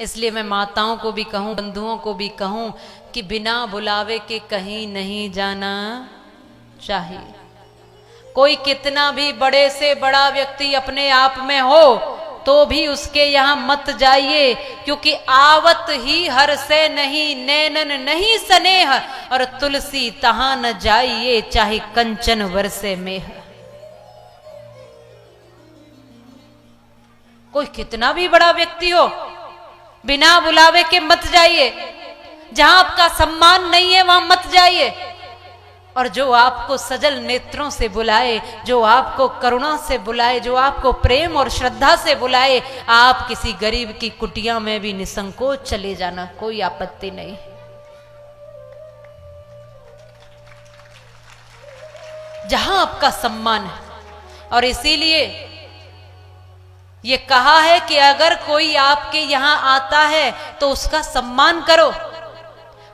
इसलिए मैं माताओं को भी कहूं, बंधुओं को भी कहूं कि बिना बुलावे के कहीं नहीं जाना चाहिए। कोई कितना भी बड़े से बड़ा व्यक्ति अपने आप में हो तो भी उसके यहां मत जाइए, क्योंकि आवत ही हर से नहीं, नैनन नहीं स्नेह, और तुलसी तहां न जाइए चाहे कंचन वर्षे मेह। कोई कितना भी बड़ा व्यक्ति हो, बिना बुलावे के मत जाइए। जहां आपका सम्मान नहीं है वहां मत जाइए। और जो आपको सजल नेत्रों से बुलाए, जो आपको करुणा से बुलाए, जो आपको प्रेम और श्रद्धा से बुलाए, आप किसी गरीब की कुटिया में भी निसंकोच चले जाना, कोई आपत्ति नहीं। जहां आपका सम्मान है। और इसीलिए ये कहा है कि अगर कोई आपके यहां आता है तो उसका सम्मान करो।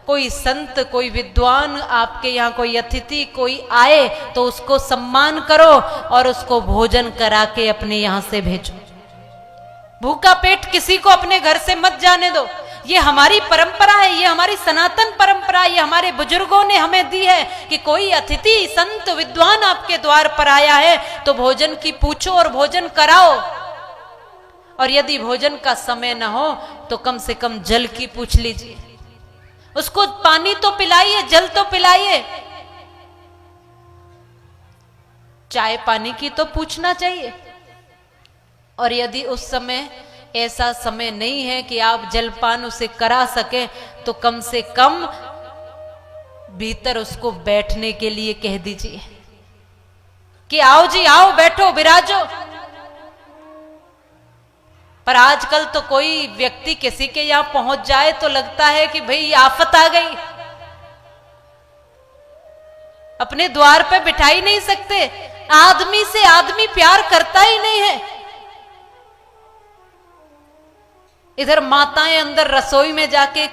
कोई संत, कोई विद्वान आपके यहाँ, कोई अतिथि कोई आए तो उसको सम्मान करो और उसको भोजन करा के अपने यहां से भेजो। भूखा पेट किसी को अपने घर से मत जाने दो। ये हमारी परंपरा है, ये हमारी सनातन परंपरा, ये हमारे बुजुर्गों ने हमें दी है कि कोई अतिथि, संत, विद्वान आपके द्वार पर आया है तो भोजन की पूछो और भोजन कराओ। और यदि भोजन का समय न हो तो कम से कम जल की पूछ लीजिए। उसको पानी तो पिलाइए, जल तो पिलाइए। चाय पानी की तो पूछना चाहिए। और यदि उस समय ऐसा समय नहीं है कि आप जलपान उसे करा सके तो कम से कम भीतर उसको बैठने के लिए कह दीजिए कि आओ जी, आओ, बैठो, विराजो। पर आजकल तो कोई व्यक्ति किसी के यहां पहुंच जाए तो लगता है कि भाई आफत आ गई, अपने द्वार पे बिठा ही नहीं सकते। आदमी से आदमी प्यार करता ही नहीं है। इधर माताएं अंदर रसोई में जाके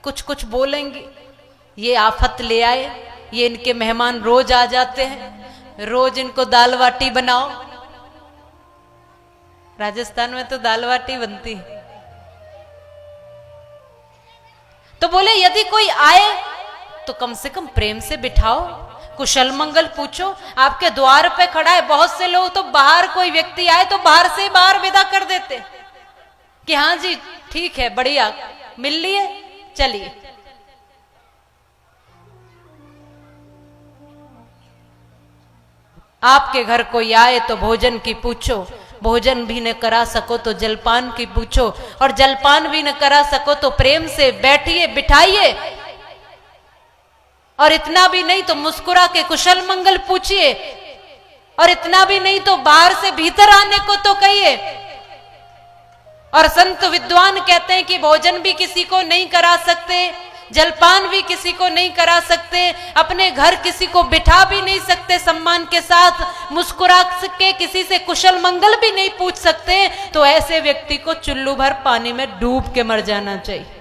कुछ कुछ बोलेंगी, ये आफत ले आए, ये इनके मेहमान रोज आ जाते हैं, रोज इनको दाल बाटी बनाओ। राजस्थान में तो दाल बाटी बनती है। तो बोले यदि कोई आए तो कम से कम प्रेम से बिठाओ, कुशल मंगल पूछो। आपके द्वार पे खड़ा है, बहुत से लोग तो बाहर कोई व्यक्ति आए तो बाहर से बाहर विदा कर देते कि हाँ जी ठीक है, बढ़िया, मिल लिए, चलिए। आपके घर कोई आए तो भोजन की पूछो, भोजन भी न करा सको तो जलपान की पूछो, और जलपान भी न करा सको तो प्रेम से बैठिए, बिठाइए। और इतना भी नहीं तो मुस्कुरा के कुशल मंगल पूछिए, और इतना भी नहीं तो बाहर से भीतर आने को तो कहिए। और संत विद्वान कहते हैं कि भोजन भी किसी को नहीं करा सकते, जलपान भी किसी को नहीं करा सकते, अपने घर किसी को बिठा भी नहीं सकते सम्मान के साथ, मुस्कुरा के किसी से कुशल मंगल भी नहीं पूछ सकते, तो ऐसे व्यक्ति को चुल्लू भर पानी में डूब के मर जाना चाहिए।